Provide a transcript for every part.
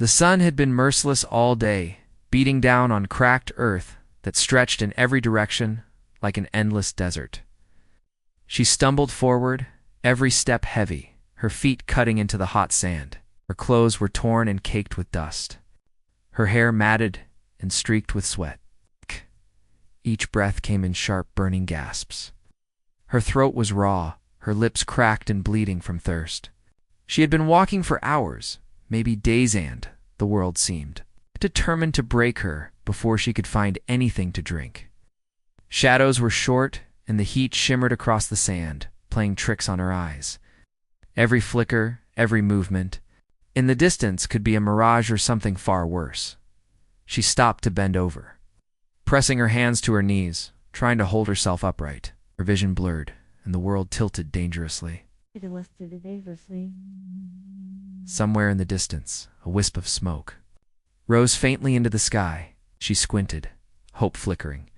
The sun had been merciless all day, beating down on cracked earth that stretched in every direction like an endless desert. She stumbled forward, every step heavy, her feet cutting into the hot sand. Her clothes were torn and caked with dust. Her hair matted and streaked with sweat. Each breath came in sharp, burning gasps. Her throat was raw, her lips cracked and bleeding from thirst. She had been walking for hours, maybe days, and, the world seemed, determined to break her before she could find anything to drink. Shadows were short, and the heat shimmered across the sand, playing tricks on her eyes. Every flicker, every movement, in the distance could be a mirage or something far worse. She stopped to bend over, pressing her hands to her knees, trying to hold herself upright. Her vision blurred, and the world tilted dangerously. Somewhere in the distance, a wisp of smoke rose faintly into the sky. She squinted, hope flickering.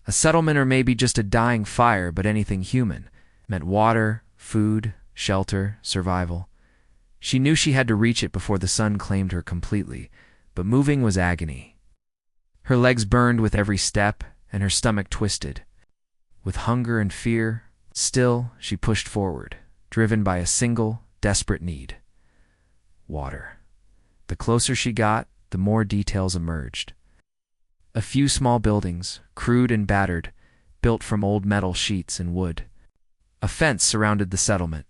A settlement, or maybe just a dying fire, but anything human, meant water, food, shelter, survival. She knew she had to reach it before the sun claimed her completely, but moving was agony. Her legs burned with every step, and her stomach twisted. With hunger and fear, still, she pushed forward, driven by a single, desperate need: water. The closer she got, the more details emerged. A few small buildings, crude and battered, built from old metal sheets and wood. A fence surrounded the settlement,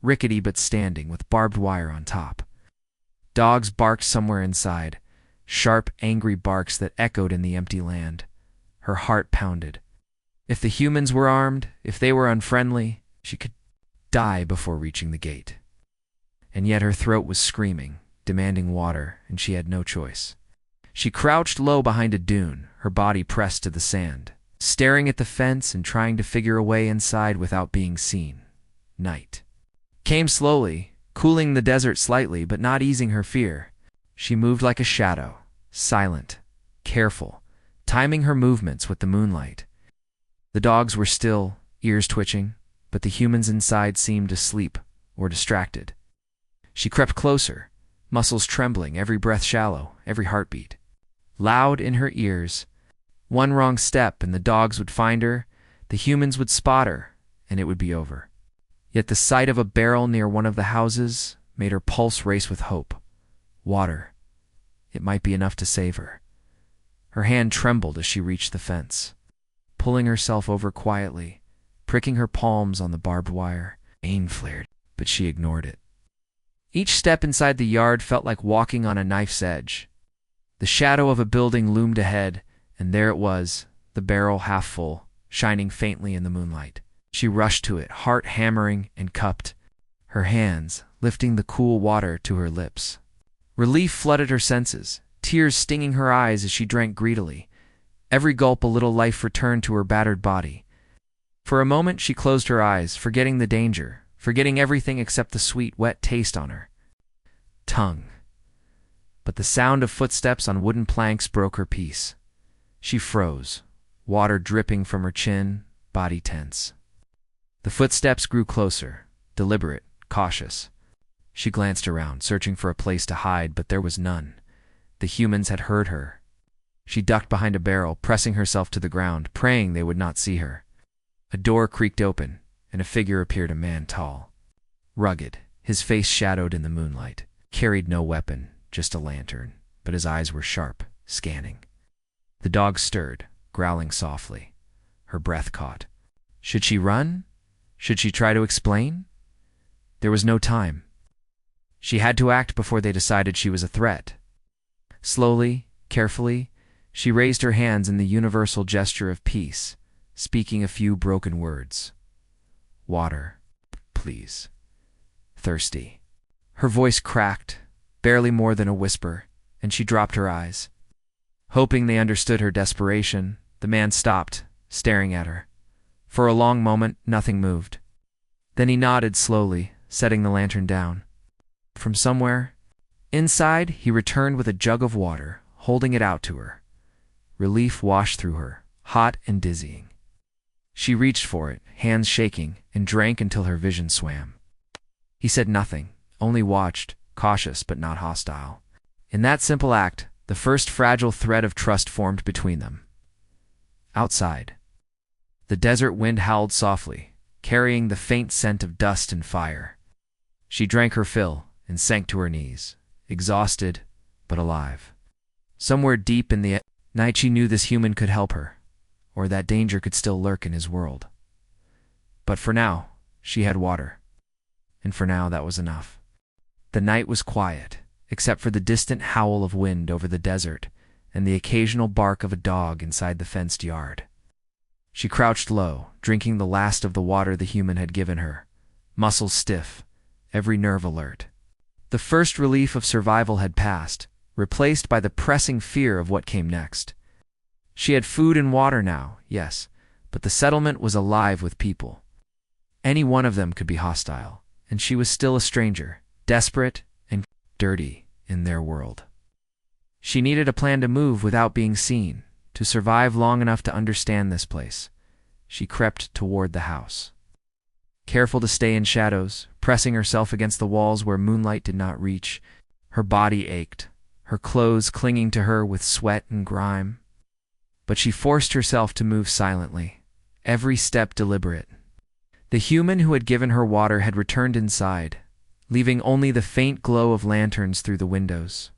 rickety but standing, with barbed wire on top. Dogs barked somewhere inside, sharp, angry barks that echoed in the empty land. Her heart pounded. If the humans were armed, if they were unfriendly, she could die before reaching the gate. And yet her throat was screaming, demanding water, and she had no choice. She crouched low behind a dune, her body pressed to the sand, staring at the fence and trying to figure a way inside without being seen. Night came slowly, cooling the desert slightly but not easing her fear. She moved like a shadow, silent, careful, timing her movements with the moonlight. The dogs were still, ears twitching, but the humans inside seemed asleep or distracted. She crept closer, muscles trembling, every breath shallow, every heartbeat loud in her ears. One wrong step and the dogs would find her, the humans would spot her, and it would be over. Yet the sight of a barrel near one of the houses made her pulse race with hope. Water. It might be enough to save her. Her hand trembled as she reached the fence, pulling herself over quietly, pricking her palms on the barbed wire. Pain flared, but she ignored it. Each step inside the yard felt like walking on a knife's edge. The shadow of a building loomed ahead, and there it was, the barrel half full, shining faintly in the moonlight. She rushed to it, heart hammering and cupped, her hands lifting the cool water to her lips. Relief flooded her senses, tears stinging her eyes as she drank greedily. Every gulp a little life returned to her battered body. For a moment she closed her eyes, forgetting the danger, forgetting everything except the sweet, wet taste on her tongue. But the sound of footsteps on wooden planks broke her peace. She froze, water dripping from her chin, body tense. The footsteps grew closer, deliberate, cautious. She glanced around, searching for a place to hide, but there was none. The humans had heard her. She ducked behind a barrel, pressing herself to the ground, praying they would not see her. A door creaked open, and a figure appeared, a man tall, rugged, his face shadowed in the moonlight, carried no weapon, just a lantern, but his eyes were sharp, scanning. The dog stirred, growling softly. Her breath caught. Should she run? Should she try to explain? There was no time. She had to act before they decided she was a threat. Slowly, carefully, she raised her hands in the universal gesture of peace, speaking a few broken words. Water, please. Thirsty. Her voice cracked, barely more than a whisper, and she dropped her eyes. Hoping they understood her desperation, the man stopped, staring at her. For a long moment, nothing moved. Then he nodded slowly, setting the lantern down. From somewhere inside, he returned with a jug of water, holding it out to her. Relief washed through her, hot and dizzying. She reached for it, hands shaking, and drank until her vision swam. He said nothing, only watched, cautious but not hostile. In that simple act, the first fragile thread of trust formed between them. Outside, the desert wind howled softly, carrying the faint scent of dust and fire. She drank her fill and sank to her knees, exhausted but alive. Somewhere deep in the night she knew this human could help her, or that danger could still lurk in his world. But for now, she had water. And for now, that was enough. The night was quiet, except for the distant howl of wind over the desert and the occasional bark of a dog inside the fenced yard. She crouched low, drinking the last of the water the human had given her, muscles stiff, every nerve alert. The first relief of survival had passed, replaced by the pressing fear of what came next. She had food and water now, yes, but the settlement was alive with people. Any one of them could be hostile, and she was still a stranger, desperate and dirty in their world. She needed a plan to move without being seen, to survive long enough to understand this place. She crept toward the house, careful to stay in shadows, pressing herself against the walls where moonlight did not reach. Her body ached, her clothes clinging to her with sweat and grime. But she forced herself to move silently, every step deliberate. The human who had given her water had returned inside, leaving only the faint glow of lanterns through the windows.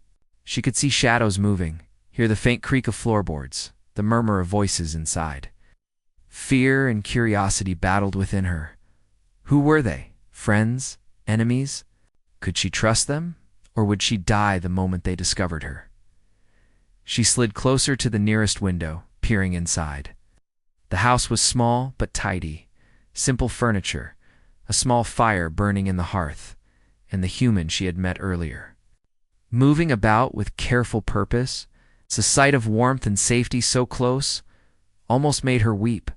She could see shadows moving, hear the faint creak of floorboards, the murmur of voices inside. Fear and curiosity battled within her. Who were they? Friends? Enemies? Could she trust them, or would she die the moment they discovered her? She slid closer to the nearest window, peering inside. The house was small but tidy, simple furniture, a small fire burning in the hearth, and the human she had met earlier. Moving about with careful purpose, the sight of warmth and safety so close almost made her weep,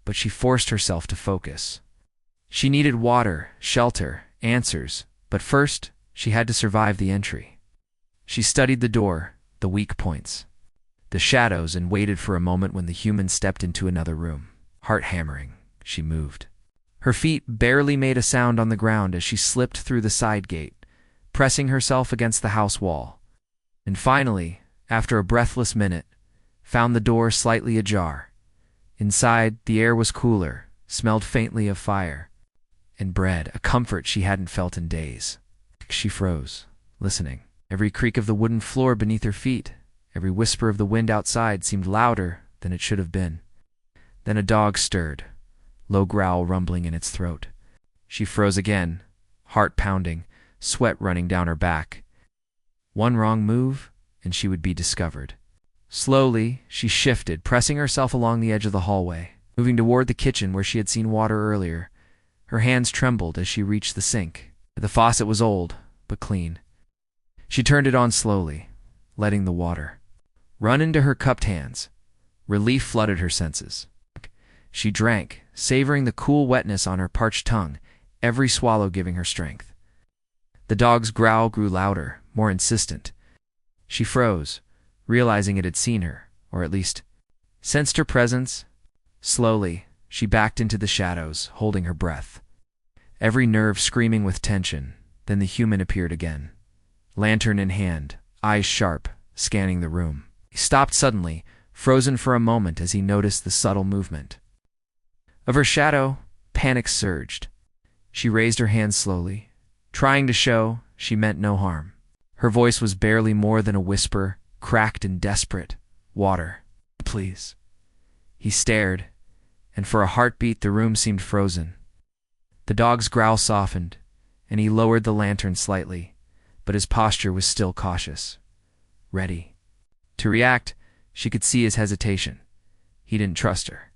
but she forced herself to focus. She needed water, shelter, answers, but first she had to survive the entry. She studied the door, the weak points, the shadows, and waited for a moment when the human stepped into another room. Heart hammering, she moved. Her feet barely made a sound on the ground as she slipped through the side gate, pressing herself against the house wall. And finally, after a breathless minute, found the door slightly ajar. Inside, the air was cooler, smelled faintly of fire and bread, a comfort she hadn't felt in days. She froze, listening. Every creak of the wooden floor beneath her feet, every whisper of the wind outside seemed louder than it should have been. Then a dog stirred, low growl rumbling in its throat. She froze again, heart pounding, sweat running down her back. One wrong move, and she would be discovered. Slowly, she shifted, pressing herself along the edge of the hallway, moving toward the kitchen where she had seen water earlier. Her hands trembled as she reached the sink. The faucet was old, but clean. She turned it on slowly, letting the water run into her cupped hands. Relief flooded her senses. She drank, savoring the cool wetness on her parched tongue, every swallow giving her strength. The dog's growl grew louder, more insistent. She froze, realizing it had seen her, or at least sensed her presence. Slowly, she backed into the shadows, holding her breath, every nerve screaming with tension. Then the human appeared again, lantern in hand, eyes sharp, scanning the room. He stopped suddenly, frozen for a moment as he noticed the subtle movement of her shadow. Panic surged. She raised her hands slowly, trying to show she meant no harm. Her voice was barely more than a whisper, cracked and desperate. "Water, please." He stared, and for a heartbeat the room seemed frozen. The dog's growl softened, and he lowered the lantern slightly, but his posture was still cautious. Ready. To react, she could see his hesitation. He didn't trust her.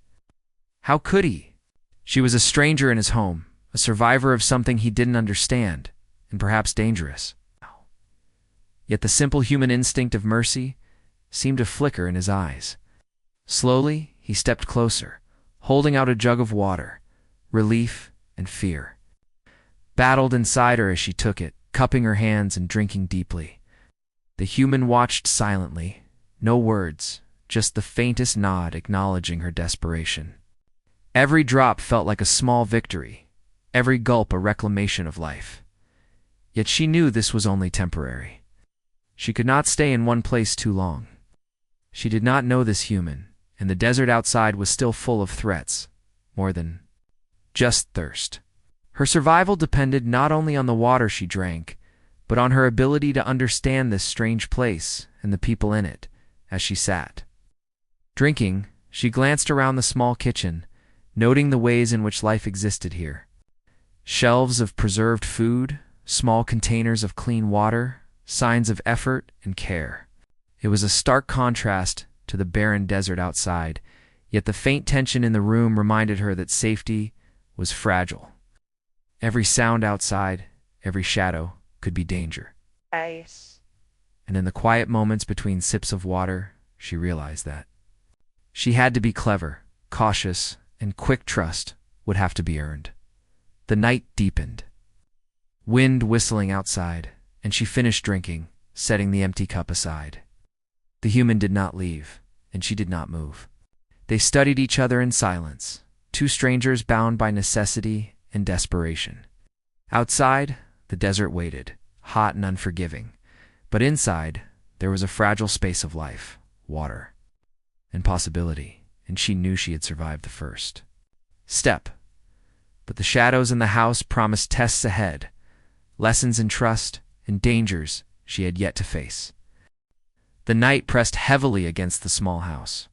How could he? She was a stranger in his home, a survivor of something he didn't understand, and perhaps dangerous. Yet the simple human instinct of mercy seemed to flicker in his eyes. Slowly, he stepped closer, holding out a jug of water. Relief and fear battled inside her as she took it, cupping her hands and drinking deeply. The human watched silently, no words, just the faintest nod acknowledging her desperation. Every drop felt like a small victory, every gulp a reclamation of life. Yet she knew this was only temporary. She could not stay in one place too long. She did not know this human, and the desert outside was still full of threats, more than just thirst. Her survival depended not only on the water she drank, but on her ability to understand this strange place and the people in it. As she sat drinking, she glanced around the small kitchen, noting the ways in which life existed here. Shelves of preserved food, small containers of clean water, signs of effort and care. It was a stark contrast to the barren desert outside, yet the faint tension in the room reminded her that safety was fragile. Every sound outside, every shadow, could be danger. Ice. And in the quiet moments between sips of water, she realized that she had to be clever, cautious, and quick trust would have to be earned. The night deepened. Wind whistling outside, and she finished drinking, setting the empty cup aside. The human did not leave, and she did not move. They studied each other in silence, two strangers bound by necessity and desperation. Outside, the desert waited, hot and unforgiving. But inside, there was a fragile space of life, water, and possibility, and she knew she had survived the first step. But the shadows in the house promised tests ahead, lessons in trust and dangers she had yet to face. The night pressed heavily against the small house,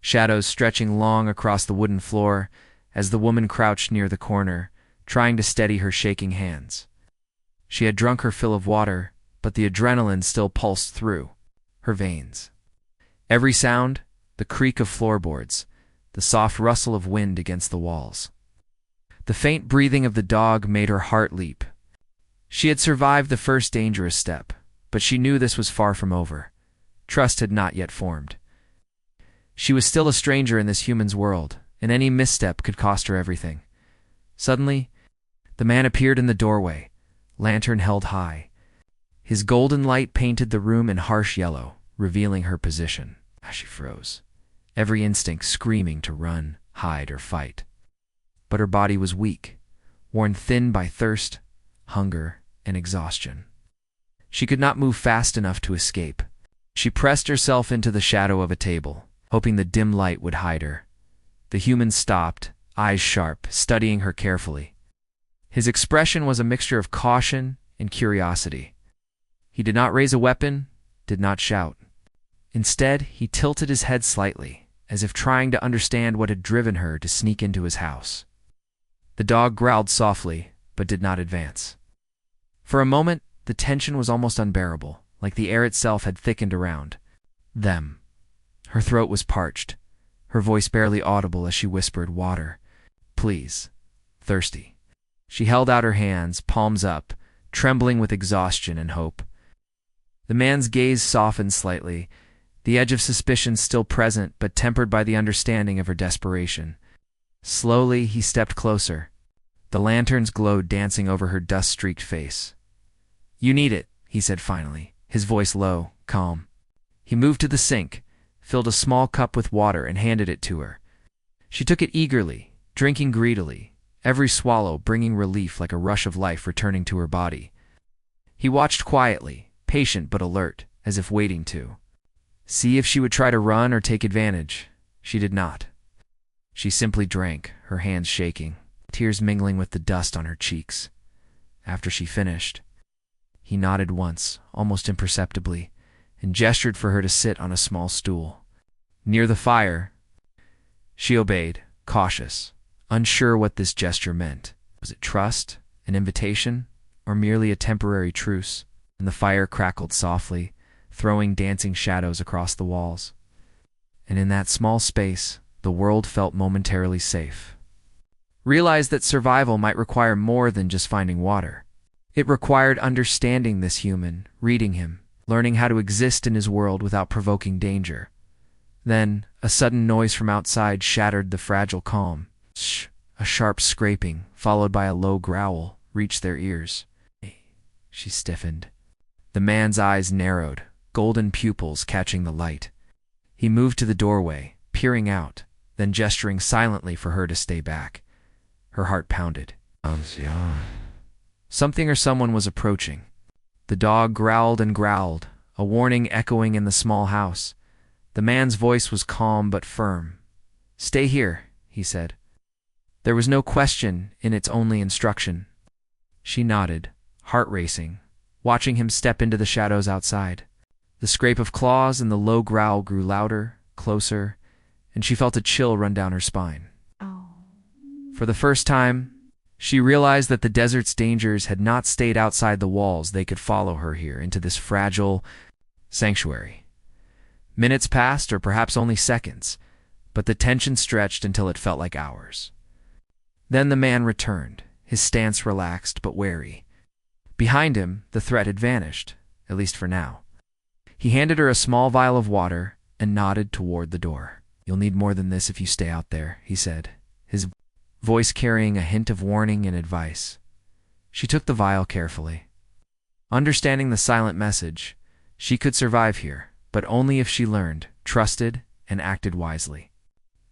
shadows stretching long across the wooden floor as the woman crouched near the corner, trying to steady her shaking hands. She had drunk her fill of water, but the adrenaline still pulsed through her veins. Every sound, the creak of floorboards, the soft rustle of wind against the walls. The faint breathing of the dog made her heart leap. She had survived the first dangerous step, but she knew this was far from over. Trust had not yet formed. She was still a stranger in this human's world, and any misstep could cost her everything. Suddenly, the man appeared in the doorway, lantern held high. His golden light painted the room in harsh yellow, revealing her position. She froze, every instinct screaming to run, hide, or fight. But her body was weak, worn thin by thirst, hunger, and exhaustion. She could not move fast enough to escape. She pressed herself into the shadow of a table, hoping the dim light would hide her. The human stopped, eyes sharp, studying her carefully. His expression was a mixture of caution and curiosity. He did not raise a weapon, did not shout. Instead, he tilted his head slightly, as if trying to understand what had driven her to sneak into his house. The dog growled softly, but did not advance. For a moment, the tension was almost unbearable, like the air itself had thickened around them. Her throat was parched, her voice barely audible as she whispered, "Water, please. Thirsty." She held out her hands, palms up, trembling with exhaustion and hope. The man's gaze softened slightly, the edge of suspicion still present but tempered by the understanding of her desperation. Slowly, he stepped closer. The lanterns glowed, dancing over her dust-streaked face. "You need it," he said finally, his voice low, calm. He moved to the sink, filled a small cup with water, and handed it to her. She took it eagerly, drinking greedily, every swallow bringing relief like a rush of life returning to her body. He watched quietly, patient but alert, as if waiting to see if she would try to run or take advantage. She did not. She simply drank, her hands shaking, tears mingling with the dust on her cheeks. After she finished, he nodded once, almost imperceptibly, and gestured for her to sit on a small stool near the fire. She obeyed, cautious, unsure what this gesture meant. Was it trust, an invitation, or merely a temporary truce? And the fire crackled softly, throwing dancing shadows across the walls. And in that small space, the world felt momentarily safe. Realized that survival might require more than just finding water. It required understanding this human, reading him, learning how to exist in his world without provoking danger. Then, a sudden noise from outside shattered the fragile calm. Shh! A sharp scraping, followed by a low growl, reached their ears. She stiffened. The man's eyes narrowed, golden pupils catching the light. He moved to the doorway, peering out, then gesturing silently for her to stay back. Her heart pounded. Something or someone was approaching. The dog growled and growled, a warning echoing in the small house. The man's voice was calm but firm. "Stay here," he said. There was no question in its only instruction. She nodded, heart racing, watching him step into the shadows outside. The scrape of claws and the low growl grew louder, closer, and she felt a chill run down her spine. For the first time, she realized that the desert's dangers had not stayed outside the walls. They could follow her here into this fragile sanctuary. Minutes passed, or perhaps only seconds, but the tension stretched until it felt like hours. Then the man returned, his stance relaxed but wary. Behind him, the threat had vanished, at least for now. He handed her a small vial of water and nodded toward the door. "You'll need more than this if you stay out there," he said, his voice carrying a hint of warning and advice. She took the vial carefully. Understanding the silent message, she could survive here, but only if she learned, trusted, and acted wisely.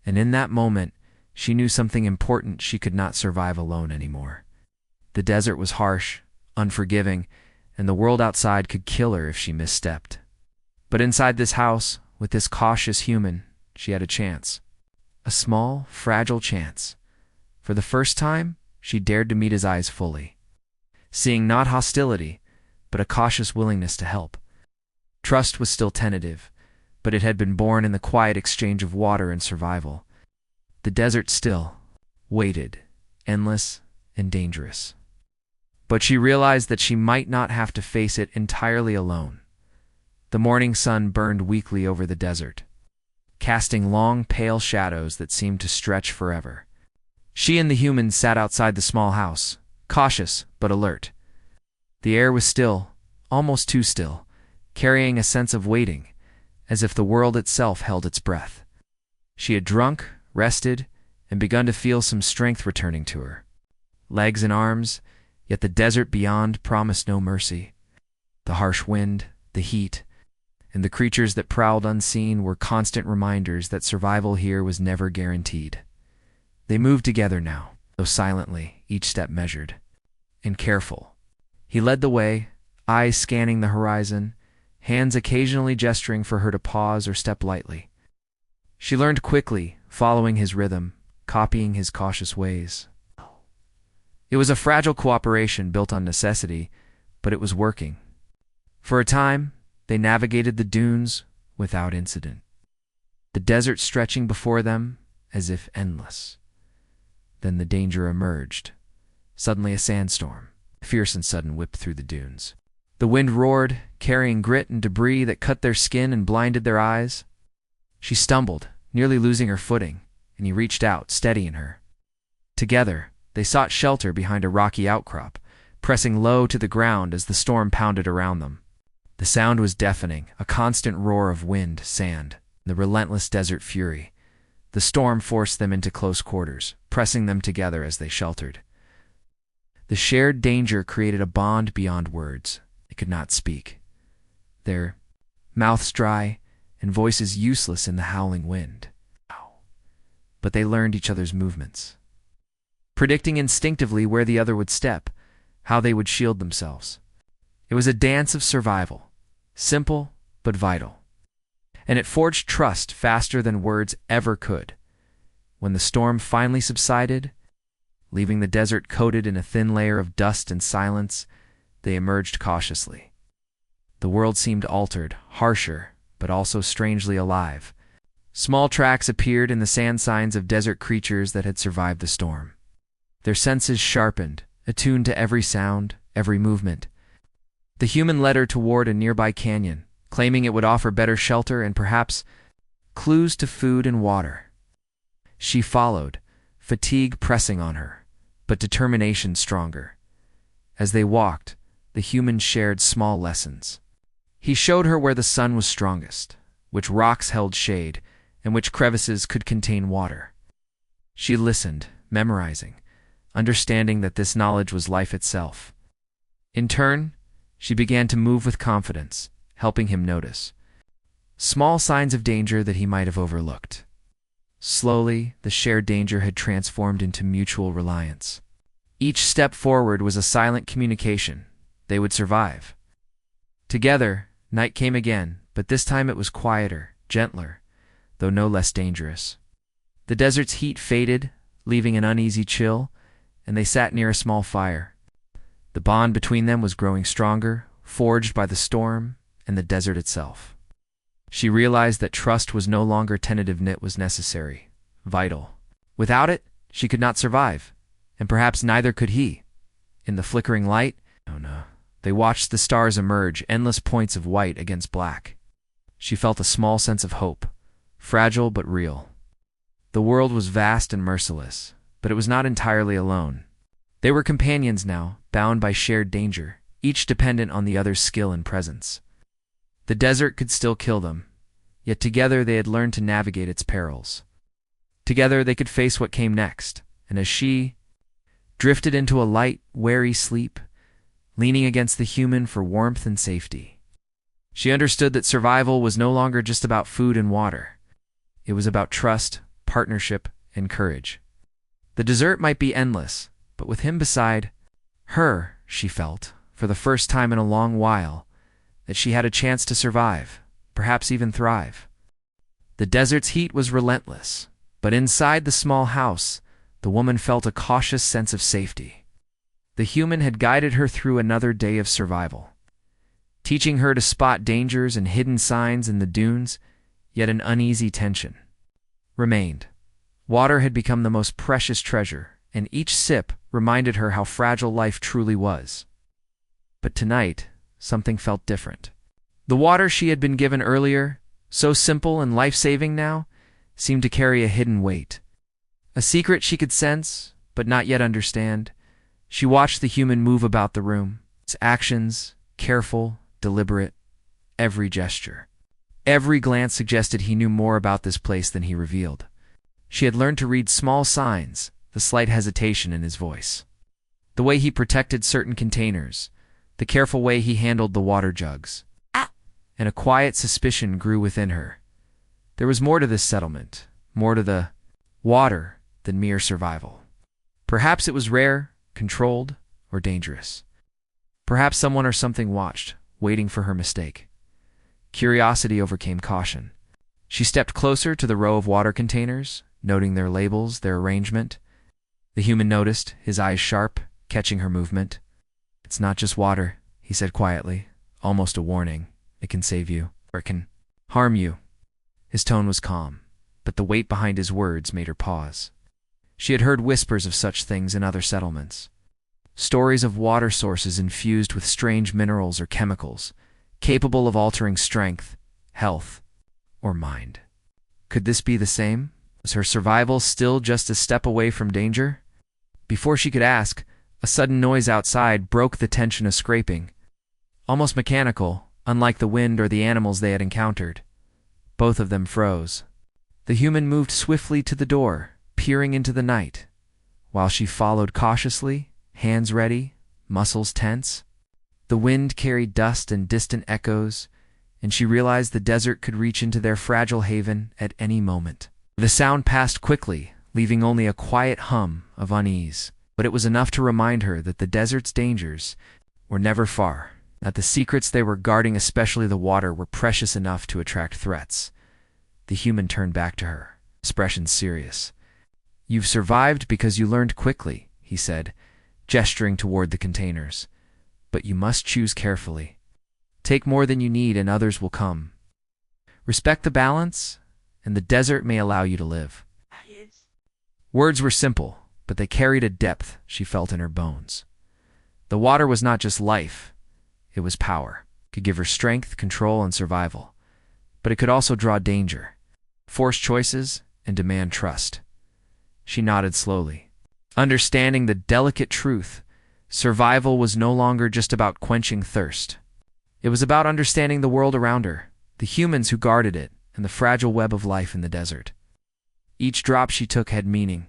And in that moment, she knew something important: she could not survive alone anymore. The desert was harsh, unforgiving, and the world outside could kill her if she misstepped. But inside this house, with this cautious human, she had a chance. A small, fragile chance. For the first time, she dared to meet his eyes fully, seeing not hostility, but a cautious willingness to help. Trust was still tentative, but it had been born in the quiet exchange of water and survival. The desert still waited, endless and dangerous. But she realized that she might not have to face it entirely alone. The morning sun burned weakly over the desert, casting long, pale shadows that seemed to stretch forever. She and the human sat outside the small house, cautious but alert. The air was still, almost too still, carrying a sense of waiting, as if the world itself held its breath. She had drunk, rested, and begun to feel some strength returning to her. Legs and arms, yet the desert beyond promised no mercy. The harsh wind, the heat, and the creatures that prowled unseen were constant reminders that survival here was never guaranteed. They moved together now, though silently, each step measured and careful. He led the way, eyes scanning the horizon, hands occasionally gesturing for her to pause or step lightly. She learned quickly, following his rhythm, copying his cautious ways. It was a fragile cooperation built on necessity, but it was working. For a time, they navigated the dunes without incident, the desert stretching before them as if endless. Then the danger emerged. Suddenly a sandstorm, fierce and sudden, whipped through the dunes. The wind roared, carrying grit and debris that cut their skin and blinded their eyes. She stumbled, nearly losing her footing, and he reached out, steadying her. Together, they sought shelter behind a rocky outcrop, pressing low to the ground as the storm pounded around them. The sound was deafening, a constant roar of wind, sand, the relentless desert fury. The storm forced them into close quarters, pressing them together as they sheltered. The shared danger created a bond beyond words. They could not speak, their mouths dry and voices useless in the howling wind. But they learned each other's movements, predicting instinctively where the other would step, how they would shield themselves. It was a dance of survival, simple but vital. And it forged trust faster than words ever could. When the storm finally subsided, leaving the desert coated in a thin layer of dust and silence, they emerged cautiously. The world seemed altered, harsher, but also strangely alive. Small tracks appeared in the sand signs of desert creatures that had survived the storm. Their senses sharpened, attuned to every sound, every movement. The human led her toward a nearby canyon, claiming it would offer better shelter and perhaps clues to food and water. She followed, fatigue pressing on her, but determination stronger. As they walked, the human shared small lessons. He showed her where the sun was strongest, which rocks held shade, and which crevices could contain water. She listened, memorizing, understanding that this knowledge was life itself. In turn, she began to move with confidence, helping him notice small signs of danger that he might have overlooked. Slowly, the shared danger had transformed into mutual reliance. Each step forward was a silent communication. They would survive. Together, Night came again, but this time it was quieter, gentler, though no less dangerous. The desert's heat faded, leaving an uneasy chill, and they sat near a small fire. The bond between them was growing stronger, forged by the storm and the desert itself. She realized that trust was no longer tentative, knit was necessary, vital. Without it, she could not survive, and perhaps neither could he. In the flickering light, they watched the stars emerge, endless points of white against black. She felt a small sense of hope, fragile but real. The world was vast and merciless, but it was not entirely alone. They were companions now, bound by shared danger, each dependent on the other's skill and presence. The desert could still kill them, yet together they had learned to navigate its perils. Together they could face what came next, and as she drifted into a light, wary sleep, leaning against the human for warmth and safety, she understood that survival was no longer just about food and water. It was about trust, partnership, and courage. The desert might be endless, but with him beside her, she felt, for the first time in a long while, that she had a chance to survive, perhaps even thrive. The desert's heat was relentless, but inside the small house, the woman felt a cautious sense of safety. The human had guided her through another day of survival, teaching her to spot dangers and hidden signs in the dunes, yet an uneasy tension remained. Water had become the most precious treasure, and each sip reminded her how fragile life truly was. But tonight, something felt different. The water she had been given earlier, so simple and life-saving now, seemed to carry a hidden weight. A secret she could sense, but not yet understand. She watched the human move about the room, its actions, careful, deliberate, every gesture. Every glance suggested he knew more about this place than he revealed. She had learned to read small signs, the slight hesitation in his voice, the way he protected certain containers, the careful way he handled the water jugs. And a quiet suspicion grew within her. There was more to this settlement, more to the water than mere survival. Perhaps it was rare, controlled, or dangerous. Perhaps someone or something watched, waiting for her mistake. Curiosity overcame caution. She stepped closer to the row of water containers, noting their labels, their arrangement. The human noticed, his eyes sharp, catching her movement. "It's not just water," he said quietly, almost a warning. "It can save you, or it can harm you." His tone was calm, but the weight behind his words made her pause. She had heard whispers of such things in other settlements. Stories of water sources infused with strange minerals or chemicals, capable of altering strength, health, or mind. Could this be the same? Was her survival still just a step away from danger? Before she could ask, a sudden noise outside broke the tension of scraping. Almost mechanical, unlike the wind or the animals they had encountered. Both of them froze. The human moved swiftly to the door, peering into the night, while she followed cautiously, hands ready, muscles tense. The wind carried dust and distant echoes, and she realized the desert could reach into their fragile haven at any moment. The sound passed quickly, leaving only a quiet hum of unease, but it was enough to remind her that the desert's dangers were never far, that the secrets they were guarding, especially the water, were precious enough to attract threats. The human turned back to her, expression serious. "You've survived because you learned quickly," he said, gesturing toward the containers. "But you must choose carefully. Take more than you need and others will come. Respect the balance, and the desert may allow you to live." Words were simple, but they carried a depth she felt in her bones. The water was not just life, it was power. It could give her strength, control, and survival. But it could also draw danger, force choices, and demand trust. She nodded slowly, understanding the delicate truth. Survival was no longer just about quenching thirst. It was about understanding the world around her, the humans who guarded it, and the fragile web of life in the desert. Each drop she took had meaning.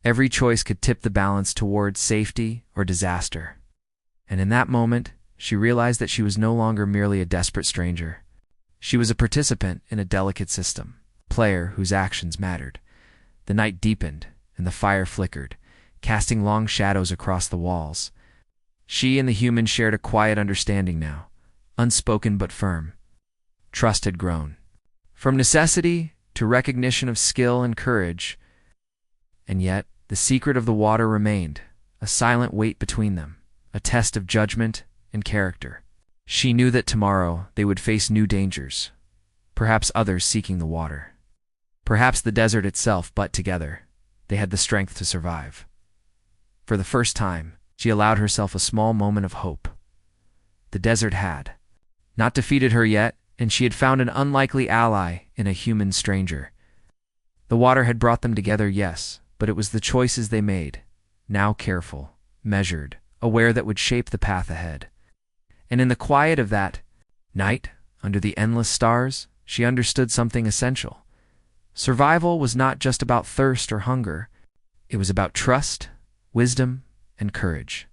Every choice could tip the balance towards safety or disaster. And in that moment, she realized that she was no longer merely a desperate stranger. She was a participant in a delicate system, a player whose actions mattered. The night deepened, and the fire flickered, casting long shadows across the walls. She and the human shared a quiet understanding now, unspoken but firm. Trust had grown. From necessity to recognition of skill and courage. And yet, the secret of the water remained, a silent weight between them, a test of judgment and character. She knew that tomorrow they would face new dangers, perhaps others seeking the water. Perhaps the desert itself, but together, they had the strength to survive. For the first time, she allowed herself a small moment of hope. The desert had not defeated her yet, and she had found an unlikely ally in a human stranger. The water had brought them together, yes, but it was the choices they made, now careful, measured, aware that would shape the path ahead. And in the quiet of that night, under the endless stars, she understood something essential. Survival was not just about thirst or hunger. It was about trust, wisdom, and courage.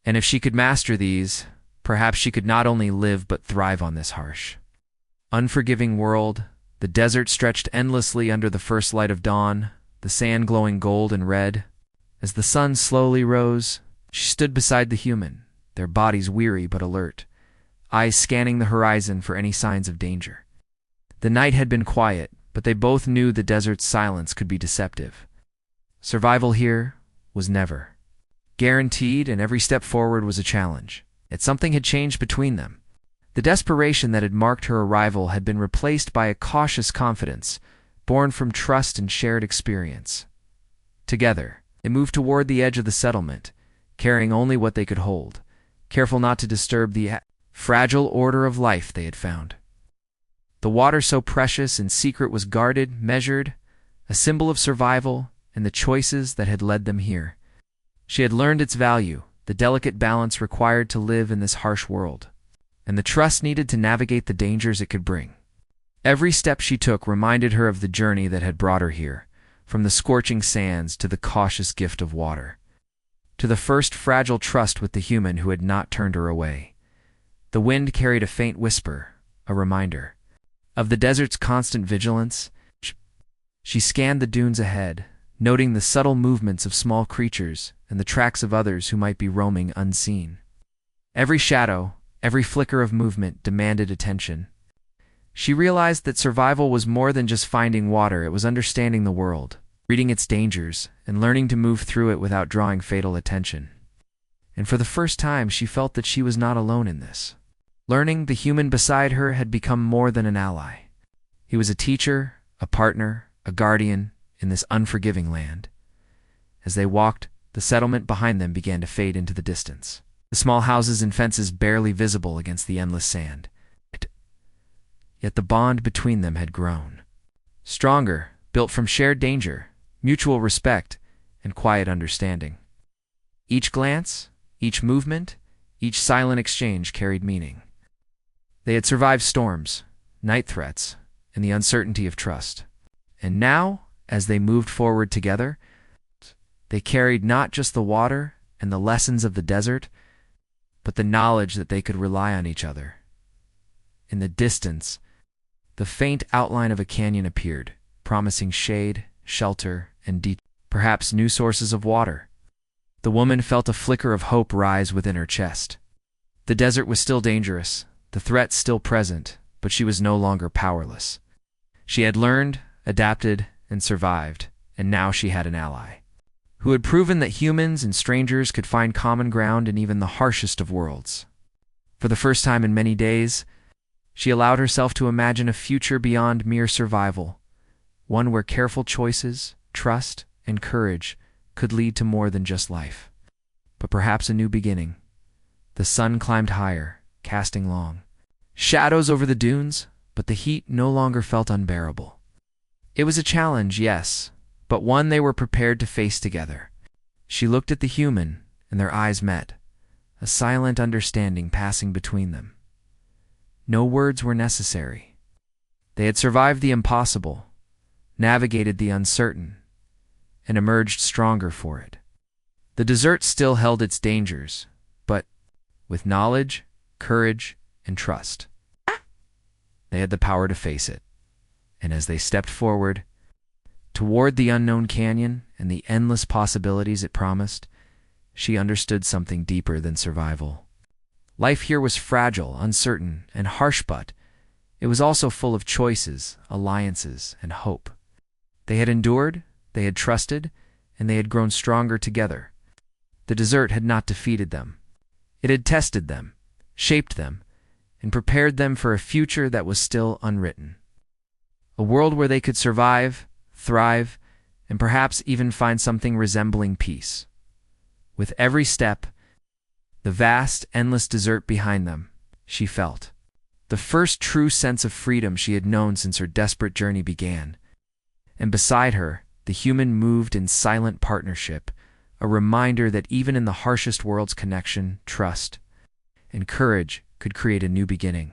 And if she could master these, perhaps she could not only live but thrive on this harsh, unforgiving world. The desert stretched endlessly under the first light of dawn, the sand glowing gold and red. As the sun slowly rose, she stood beside the human, their bodies weary but alert, eyes scanning the horizon for any signs of danger. The night had been quiet, but they both knew the desert's silence could be deceptive. Survival here was never guaranteed, and every step forward was a challenge. Yet something had changed between them. The desperation that had marked her arrival had been replaced by a cautious confidence, born from trust and shared experience. Together, they moved toward the edge of the settlement, carrying only what they could hold, careful not to disturb the fragile order of life they had found. The water so precious and secret was guarded, measured, a symbol of survival and the choices that had led them here. She had learned its value, the delicate balance required to live in this harsh world, and the trust needed to navigate the dangers it could bring. Every step she took reminded her of the journey that had brought her here, from the scorching sands to the cautious gift of water, to the first fragile trust with the human who had not turned her away. The wind carried a faint whisper, a reminder of the desert's constant vigilance. She scanned the dunes ahead, noting the subtle movements of small creatures and the tracks of others who might be roaming unseen. Every shadow, every flicker of movement demanded attention. She realized that survival was more than just finding water. It was understanding the world, reading its dangers, and learning to move through it without drawing fatal attention. And for the first time, she felt that she was not alone in this. Learning, the human beside her had become more than an ally. He was a teacher, a partner, a guardian in this unforgiving land. As they walked, the settlement behind them began to fade into the distance, the small houses and fences barely visible against the endless sand. Yet the bond between them had grown. Stronger, built from shared danger, mutual respect, and quiet understanding. Each glance, each movement, each silent exchange carried meaning. They had survived storms, night threats, and the uncertainty of trust. And now, as they moved forward together, they carried not just the water and the lessons of the desert, but the knowledge that they could rely on each other. In the distance, the faint outline of a canyon appeared, promising shade, shelter, and perhaps new sources of water. The woman felt a flicker of hope rise within her chest. The desert was still dangerous, the threat still present, but she was no longer powerless. She had learned, adapted, and survived, and now she had an ally, who had proven that humans and strangers could find common ground in even the harshest of worlds. For the first time in many days, she allowed herself to imagine a future beyond mere survival, one where careful choices, trust, and courage could lead to more than just life, but perhaps a new beginning. The sun climbed higher, casting long shadows over the dunes, but the heat no longer felt unbearable. It was a challenge, yes, but one they were prepared to face together. She looked at the human, and their eyes met, a silent understanding passing between them. No words were necessary. They had survived the impossible, navigated the uncertain, and emerged stronger for it. The desert still held its dangers, but with knowledge, courage, and trust, they had the power to face it. And as they stepped forward, toward the unknown canyon and the endless possibilities it promised, she understood something deeper than survival. Life here was fragile, uncertain, and harsh, but it was also full of choices, alliances, and hope. They had endured, they had trusted, and they had grown stronger together. The desert had not defeated them. It had tested them, shaped them, and prepared them for a future that was still unwritten. A world where they could survive, thrive, and perhaps even find something resembling peace. With every step, the vast, endless desert behind them, she felt the first true sense of freedom she had known since her desperate journey began. And beside her, the human moved in silent partnership, a reminder that even in the harshest worlds, connection, trust, and courage could create a new beginning.